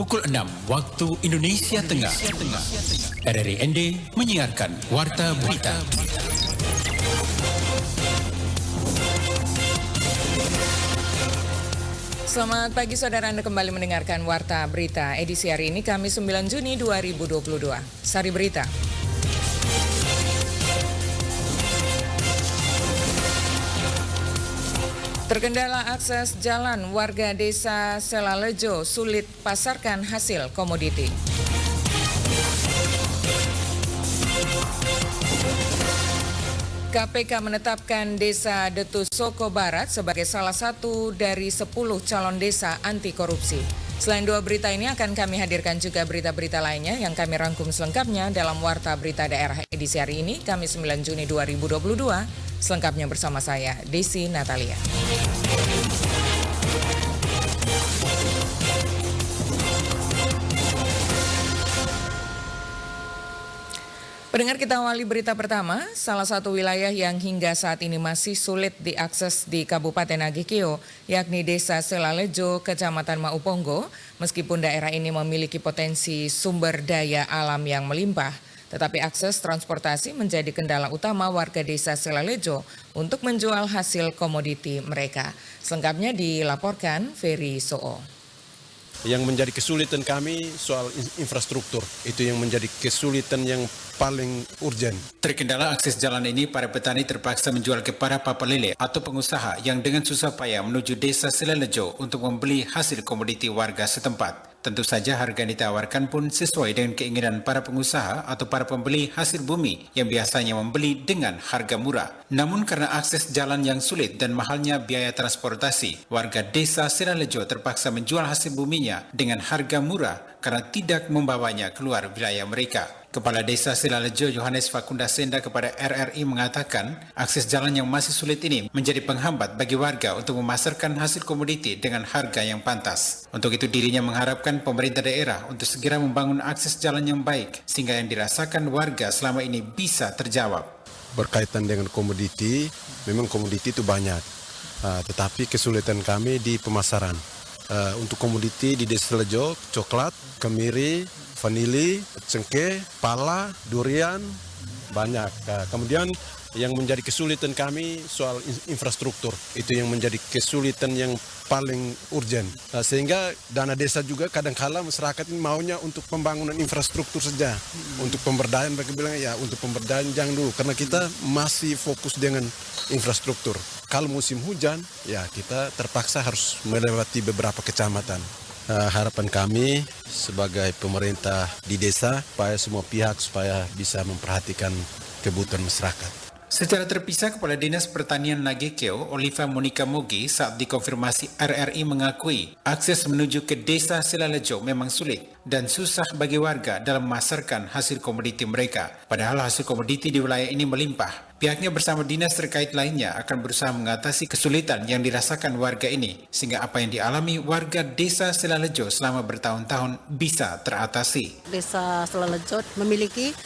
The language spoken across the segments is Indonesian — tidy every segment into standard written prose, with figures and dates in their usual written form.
Pukul 6 waktu Indonesia Tengah. RRI ND menyiarkan Warta Berita. Selamat pagi saudara, Anda kembali mendengarkan Warta Berita edisi hari ini Kamis 9 Juni 2022. Sari Berita. Terkendala akses jalan, warga desa Selalejo sulit pasarkan hasil komoditi. KPK menetapkan desa Detusoko Barat sebagai salah satu dari 10 calon desa anti korupsi. Selain dua berita ini akan kami hadirkan juga berita-berita lainnya yang kami rangkum selengkapnya dalam Warta Berita Daerah edisi hari ini, Kamis 9 Juni 2022. Selengkapnya bersama saya, Desi Natalia. Pendengar, kita awali berita pertama. Salah satu wilayah yang hingga saat ini masih sulit diakses di Kabupaten Nagekeo, yakni Desa Selalejo, Kecamatan Mauponggo, meskipun daerah ini memiliki potensi sumber daya alam yang melimpah. Tetapi akses transportasi menjadi kendala utama warga Desa Selalejo untuk menjual hasil komoditi mereka. Selengkapnya dilaporkan Ferry Soo. Yang menjadi kesulitan kami soal infrastruktur, itu yang menjadi kesulitan yang paling urgent. Terkendala akses jalan ini, para petani terpaksa menjual ke para papalele atau pengusaha yang dengan susah payah menuju Desa Selalejo untuk membeli hasil komoditi warga setempat. Tentu saja harga yang ditawarkan pun sesuai dengan keinginan para pengusaha atau para pembeli hasil bumi yang biasanya membeli dengan harga murah. Namun karena akses jalan yang sulit dan mahalnya biaya transportasi, warga Desa Selalejo terpaksa menjual hasil buminya dengan harga murah karena tidak membawanya keluar wilayah mereka. Kepala Desa Selalejo Yohanes Fakunda Senda kepada RRI mengatakan akses jalan yang masih sulit ini menjadi penghambat bagi warga untuk memasarkan hasil komoditi dengan harga yang pantas. Untuk itu dirinya mengharapkan pemerintah daerah untuk segera membangun akses jalan yang baik sehingga yang dirasakan warga selama ini bisa terjawab. Berkaitan dengan komoditi, memang komoditi itu banyak, tetapi kesulitan kami di pemasaran. Untuk komoditi di Desa Selalejo, coklat, kemiri, vanili, cengkeh, pala, durian, banyak. Kemudian yang menjadi kesulitan kami soal infrastruktur, itu yang menjadi kesulitan yang paling urgent. Sehingga dana desa juga kadang-kala masyarakat ini maunya untuk pembangunan infrastruktur saja. Untuk pemberdayaan, mereka bilang ya untuk pemberdayaan jangan dulu, karena kita masih fokus dengan infrastruktur. Kalau musim hujan, ya kita terpaksa harus melewati beberapa kecamatan. Harapan kami sebagai pemerintah di desa, supaya semua pihak bisa memperhatikan kebutuhan masyarakat. Secara terpisah, Kepala Dinas Pertanian Nagekeo, Oliva Monica Mogi, saat dikonfirmasi RRI mengakui akses menuju ke Desa Selalejo memang sulit dan susah bagi warga dalam memasarkan hasil komoditi mereka. Padahal hasil komoditi di wilayah ini melimpah. Pihaknya bersama dinas terkait lainnya akan berusaha mengatasi kesulitan yang dirasakan warga ini, sehingga apa yang dialami warga Desa Selalejo selama bertahun-tahun bisa teratasi. Desa Selalejo memiliki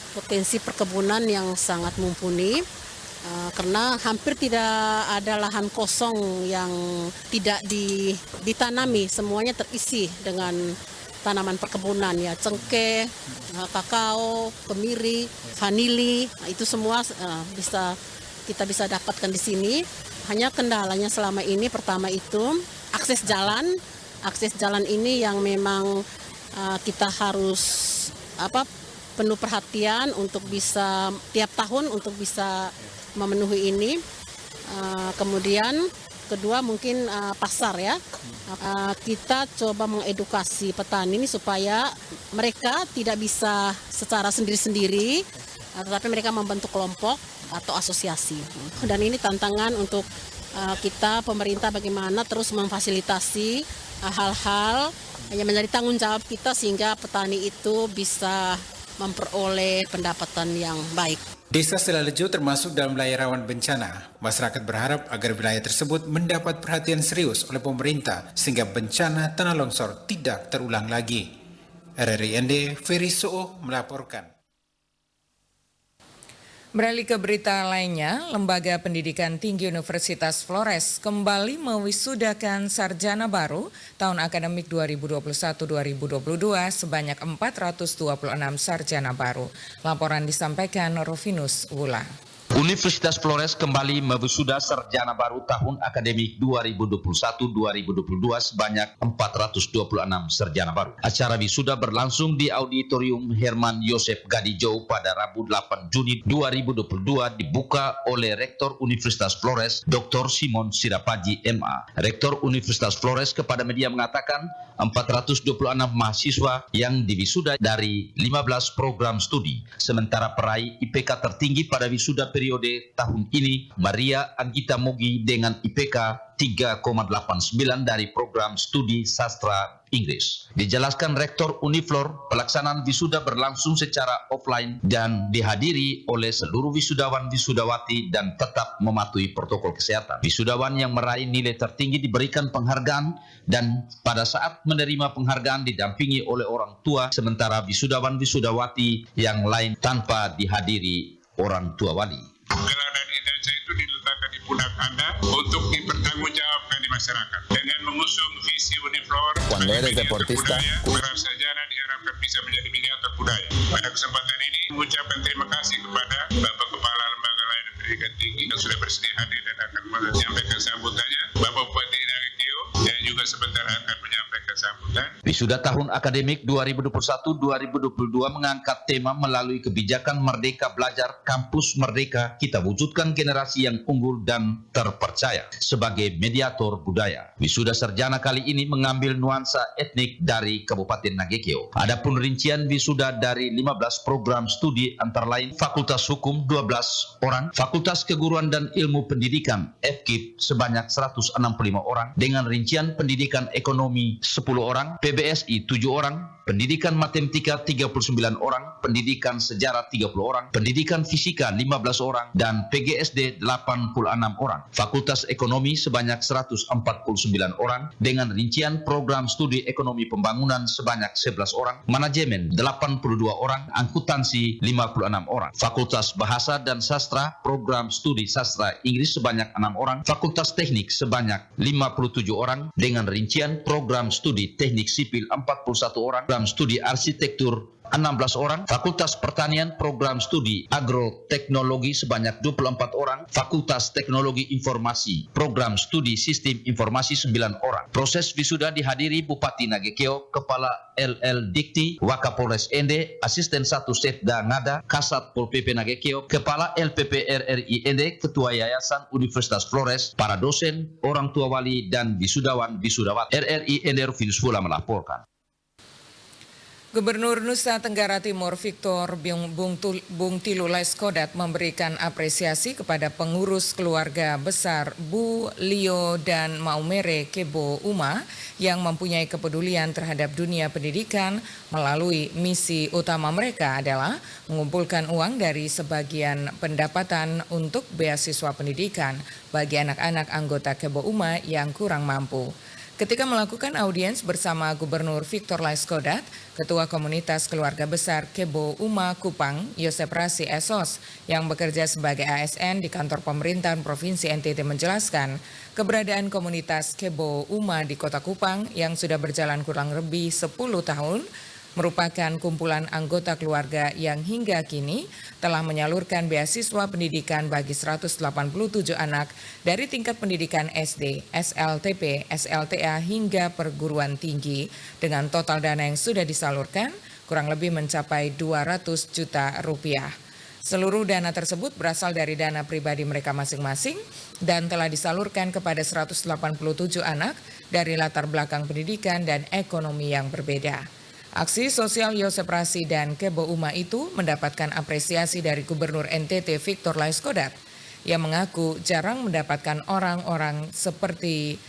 potensi perkebunan yang sangat mumpuni, karena hampir tidak ada lahan kosong yang tidak ditanami, semuanya terisi dengan tanaman perkebunan, ya, cengkeh, kakao, kemiri, vanili, itu semua kita bisa dapatkan di sini. Hanya kendalanya selama ini pertama itu akses jalan ini yang memang kita harus penuh perhatian untuk bisa tiap tahun untuk bisa memenuhi ini. Kemudian kedua mungkin pasar, ya. Kita coba mengedukasi petani ini supaya mereka tidak bisa secara sendiri-sendiri, tetapi mereka membentuk kelompok atau asosiasi. Dan ini tantangan untuk kita pemerintah, bagaimana terus memfasilitasi hal-hal yang menjadi tanggung jawab kita sehingga petani itu bisa memperoleh pendapatan yang baik. Desa Selalejo termasuk dalam wilayah rawan bencana. Masyarakat berharap agar wilayah tersebut mendapat perhatian serius oleh pemerintah sehingga bencana tanah longsor tidak terulang lagi. RRI ND, Ferry Soo melaporkan. Beralih ke berita lainnya, Lembaga Pendidikan Tinggi Universitas Flores kembali mewisudakan sarjana baru tahun akademik 2021-2022 sebanyak 426 sarjana baru. Laporan disampaikan Rovinus Wula. Universitas Flores kembali mewisuda sarjana baru tahun akademik 2021-2022 sebanyak 426 sarjana baru. Acara wisuda berlangsung di Auditorium Herman Yosef Gadijo pada Rabu 8 Juni 2022 dibuka oleh Rektor Universitas Flores, Dr. Simon Sirapaji MA. Rektor Universitas Flores kepada media mengatakan 426 mahasiswa yang diwisuda dari 15 program studi. Sementara peraih IPK tertinggi pada wisuda periode tahun ini, Maria Anggita Mogi dengan IPK 3,89 dari program studi sastra Inggris. Dijelaskan Rektor Uniflor, pelaksanaan wisuda berlangsung secara offline dan dihadiri oleh seluruh wisudawan-wisudawati dan tetap mematuhi protokol kesehatan. Wisudawan yang meraih nilai tertinggi diberikan penghargaan dan pada saat menerima penghargaan didampingi oleh orang tua, sementara wisudawan-wisudawati yang lain tanpa dihadiri orang tua wali. Gelar dan ijazah itu diletakkan di pundak Anda untuk dipertanggungjawabkan di masyarakat dengan mengusung visi Uniflor sebagai mediator budaya. Para sarjana diharapkan bisa menjadi mediator budaya. Pada kesempatan ini mengucapkan terima kasih kepada Bapak Kepala Lembaga Layanan Pendidikan Tinggi yang sudah bersedia hadir dan akan menyampaikan sambutannya, Bapak Bupati Nagekeo yang juga sebentar akan menyampaikan sambutan. Wisuda tahun akademik 2021-2022 mengangkat tema melalui kebijakan Merdeka Belajar Kampus Merdeka, kita wujudkan generasi yang unggul dan terpercaya sebagai mediator budaya. Wisuda sarjana kali ini mengambil nuansa etnik dari Kabupaten Nagekeo. Adapun rincian wisuda dari 15 program studi antara lain Fakultas Hukum 12 orang, Fakultas Keguruan dan Ilmu Pendidikan FKIP sebanyak 165 orang, dengan rincian Pendidikan Ekonomi 10 orang, PBSI 7 orang, Pendidikan Matematika 39 orang, Pendidikan Sejarah 30 orang, Pendidikan Fisika 15 orang, dan PGSD 86 orang. Fakultas Ekonomi sebanyak 149 orang, dengan rincian program studi Ekonomi Pembangunan sebanyak 11 orang, Manajemen 82 orang, Akuntansi 56 orang. Fakultas Bahasa dan Sastra, program studi Sastra Inggris sebanyak 6 orang, Fakultas Teknik sebanyak 57 orang, dengan rincian program studi Teknik Sipil 41 orang, program studi Arsitektur 16 orang, Fakultas Pertanian program studi Agroteknologi sebanyak 24 orang, Fakultas Teknologi Informasi program studi Sistem Informasi 9 orang. Proses wisuda dihadiri Bupati Nagekeo, Kepala LL Dikti, Wakapolres Ende, Asisten 1 Setda Ngada, Kasat Pol PP Nagekeo, Kepala LPP RRI Ende, Ketua Yayasan Universitas Flores, para dosen, orang tua wali, dan wisudawan-wisudawati. RRI Ende Rovinus Wula melaporkan. Gubernur Nusa Tenggara Timur Victor Bung Tilu Laiskodat memberikan apresiasi kepada pengurus keluarga besar Bu Lio dan Maumere Kebo Uma yang mempunyai kepedulian terhadap dunia pendidikan melalui misi utama mereka adalah mengumpulkan uang dari sebagian pendapatan untuk beasiswa pendidikan bagi anak-anak anggota Kebo Uma yang kurang mampu. Ketika melakukan audiens bersama Gubernur Victor Laiskodat, Ketua Komunitas Keluarga Besar Kebo Uma Kupang, Yosep Rasi Esos, yang bekerja sebagai ASN di kantor pemerintahan Provinsi NTT menjelaskan, keberadaan komunitas Kebo Uma di Kota Kupang yang sudah berjalan kurang lebih 10 tahun, merupakan kumpulan anggota keluarga yang hingga kini telah menyalurkan beasiswa pendidikan bagi 187 anak dari tingkat pendidikan SD, SLTP, SLTA hingga perguruan tinggi dengan total dana yang sudah disalurkan kurang lebih mencapai 200 juta rupiah. Seluruh dana tersebut berasal dari dana pribadi mereka masing-masing dan telah disalurkan kepada 187 anak dari latar belakang pendidikan dan ekonomi yang berbeda. Aksi sosial Yosep Rasi dan Kebo Uma itu mendapatkan apresiasi dari Gubernur NTT Victor Laiskodat yang mengaku jarang mendapatkan orang-orang seperti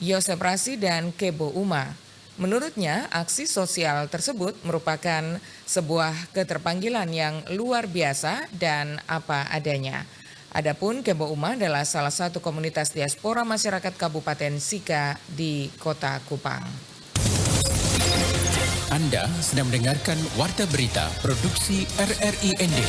Yosep Rasi dan Kebo Uma. Menurutnya, aksi sosial tersebut merupakan sebuah keterpanggilan yang luar biasa dan apa adanya. Adapun Kebo Uma adalah salah satu komunitas diaspora masyarakat Kabupaten Sika di Kota Kupang. Anda sedang mendengarkan Warta Berita Produksi RRI ND.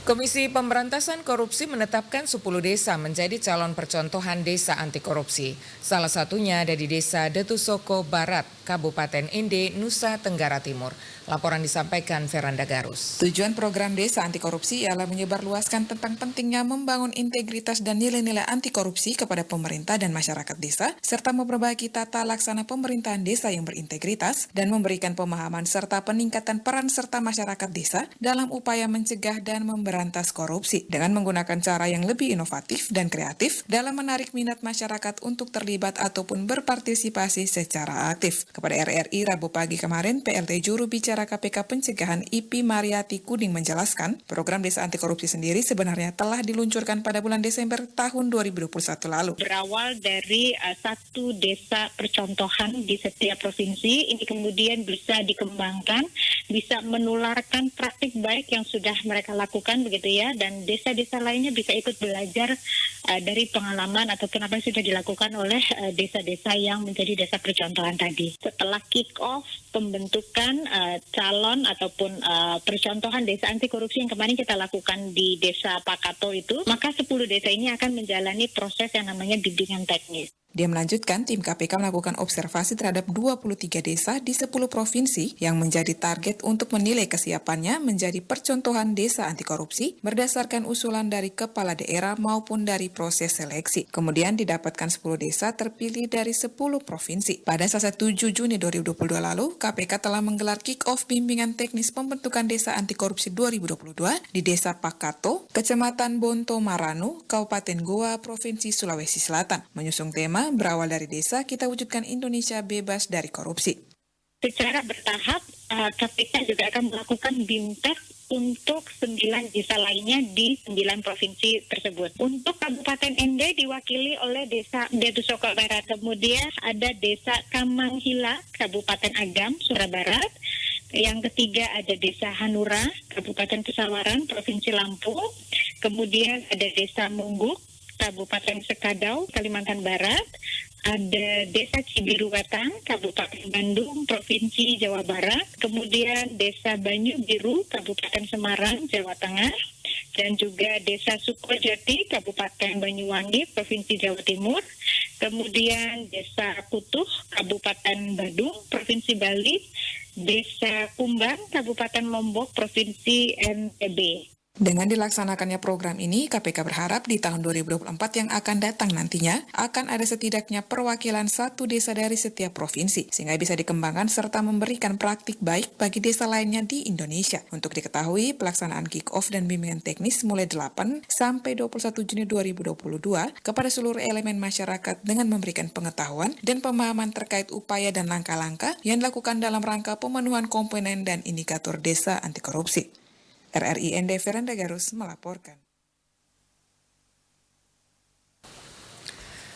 Komisi Pemberantasan Korupsi menetapkan 10 desa menjadi calon percontohan desa anti korupsi. Salah satunya ada di Desa Detusoko Barat, Kabupaten Ende, Nusa Tenggara Timur. Laporan disampaikan Veranda Garus. Tujuan program Desa Anti Korupsi ialah menyebarluaskan tentang pentingnya membangun integritas dan nilai-nilai anti korupsi kepada pemerintah dan masyarakat desa, serta memperbaiki tata laksana pemerintahan desa yang berintegritas dan memberikan pemahaman serta peningkatan peran serta masyarakat desa dalam upaya mencegah dan memberantas korupsi dengan menggunakan cara yang lebih inovatif dan kreatif dalam menarik minat masyarakat untuk terlibat ataupun berpartisipasi secara aktif. Kepada RRI Rabu pagi kemarin, PLT Juru Bicara KPK Pencegahan IP Mariati Kuding menjelaskan, program Desa Anti Korupsi sendiri sebenarnya telah diluncurkan pada bulan Desember tahun 2021 lalu. Berawal dari satu desa percontohan di setiap provinsi, ini kemudian bisa dikembangkan, bisa menularkan praktik baik yang sudah mereka lakukan begitu ya, dan desa-desa lainnya bisa ikut belajar dari pengalaman ataupun apa yang sudah dilakukan oleh desa-desa yang menjadi desa percontohan tadi. Setelah kick-off pembentukan calon ataupun percontohan desa anti korupsi yang kemarin kita lakukan di Desa Pakato itu, maka 10 desa ini akan menjalani proses yang namanya bimbingan teknis. Dia melanjutkan, tim KPK melakukan observasi terhadap 23 desa di 10 provinsi yang menjadi target untuk menilai kesiapannya menjadi percontohan desa anti korupsi berdasarkan usulan dari kepala daerah maupun dari proses seleksi. Kemudian didapatkan 10 desa terpilih dari 10 provinsi. Pada Selasa 7 Juni 2022 lalu, KPK telah menggelar kick-off bimbingan teknis pembentukan desa anti korupsi 2022 di Desa Pakato, Kecamatan Bonto Maranu, Kabupaten Goa, Provinsi Sulawesi Selatan. Menyusung tema berawal dari desa, kita wujudkan Indonesia bebas dari korupsi. Secara bertahap, KPK juga akan melakukan BIMTEK untuk 9 desa lainnya di 9 provinsi tersebut. Untuk Kabupaten Ende diwakili oleh Desa Detusoko Barat. Kemudian ada Desa Kamanghila, Kabupaten Agam, Sumatera Barat. Yang ketiga ada Desa Hanura, Kabupaten Pesawaran, Provinsi Lampung. Kemudian ada Desa Mungguk, Kabupaten Sekadau, Kalimantan Barat, ada Desa Cibiruwatan, Kabupaten Bandung, Provinsi Jawa Barat, kemudian Desa Banyu Biru, Kabupaten Semarang, Jawa Tengah, dan juga Desa Sukojati, Kabupaten Banyuwangi, Provinsi Jawa Timur, kemudian Desa Kutuh, Kabupaten Badung, Provinsi Bali, Desa Kumbang, Kabupaten Lombok, Provinsi NTB. Dengan dilaksanakannya program ini, KPK berharap di tahun 2024 yang akan datang nantinya akan ada setidaknya perwakilan satu desa dari setiap provinsi, sehingga bisa dikembangkan serta memberikan praktik baik bagi desa lainnya di Indonesia. Untuk diketahui, pelaksanaan kick-off dan bimbingan teknis mulai 8 sampai 21 Juni 2022 kepada seluruh elemen masyarakat dengan memberikan pengetahuan dan pemahaman terkait upaya dan langkah-langkah yang dilakukan dalam rangka pemenuhan komponen dan indikator desa anti korupsi. RRI Ende Veranda Garus melaporkan.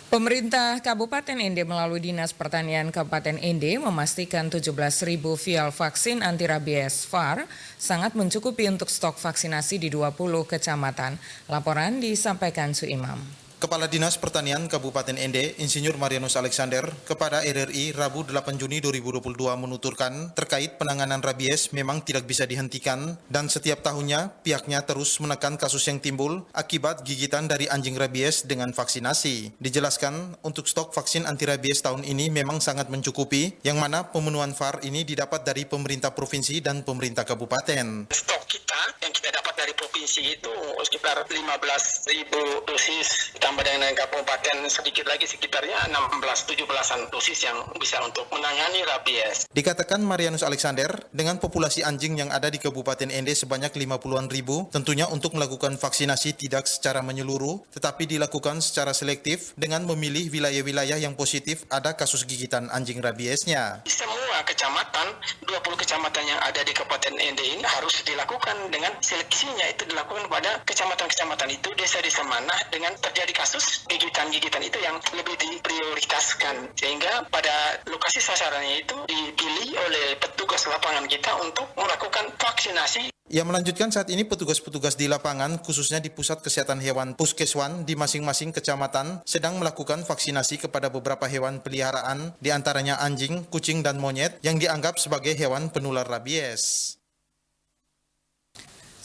Pemerintah Kabupaten Ende melalui Dinas Pertanian Kabupaten Ende memastikan 17.000 vial vaksin anti-rabies VAR sangat mencukupi untuk stok vaksinasi di 20 kecamatan. Laporan disampaikan Suimam. Kepala Dinas Pertanian Kabupaten Ende, Insinyur Marianus Alexander, kepada RRI Rabu 8 Juni 2022 menuturkan terkait penanganan rabies memang tidak bisa dihentikan dan setiap tahunnya pihaknya terus menekan kasus yang timbul akibat gigitan dari anjing rabies dengan vaksinasi. Dijelaskan untuk stok vaksin anti rabies tahun ini memang sangat mencukupi, yang mana pemenuhan VAR ini didapat dari pemerintah provinsi dan pemerintah kabupaten. Stok kita yang kita dapat dari provinsi itu sekitar 15.000 dosis. Tambah dengan kabupaten sedikit lagi sekitarnya 16-17an dosis yang bisa untuk menangani rabies. Dikatakan Marianus Alexander, dengan populasi anjing yang ada di Kabupaten Ende sebanyak 50-an ribu, tentunya untuk melakukan vaksinasi tidak secara menyeluruh, tetapi dilakukan secara selektif dengan memilih wilayah-wilayah yang positif ada kasus gigitan anjing rabiesnya. Di semua kecamatan, 20 kecamatan yang ada di Kabupaten Ende ini harus dilakukan dengan seleksinya itu dilakukan pada kecamatan-kecamatan itu, desa-desa mana dengan terjadi kasus gigitan-gigitan itu yang lebih diprioritaskan, sehingga pada lokasi sasarannya itu dipilih oleh petugas lapangan kita untuk melakukan vaksinasi. Ia melanjutkan saat ini petugas-petugas di lapangan, khususnya di Pusat Kesehatan Hewan Puskeswan di masing-masing kecamatan, sedang melakukan vaksinasi kepada beberapa hewan peliharaan, diantaranya anjing, kucing, dan monyet yang dianggap sebagai hewan penular rabies.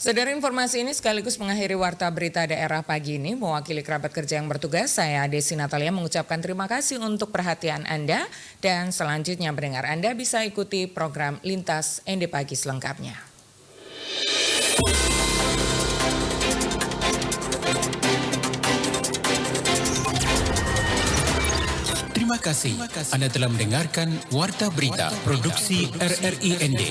Saudara, informasi ini sekaligus mengakhiri Warta Berita Daerah pagi ini. Mewakili kerabat kerja yang bertugas, saya Desi Natalia mengucapkan terima kasih untuk perhatian Anda. Dan selanjutnya pendengar Anda bisa ikuti program Lintas ND Pagi selengkapnya. Terima kasih. Anda telah mendengarkan Warta Berita Produksi RRI ND.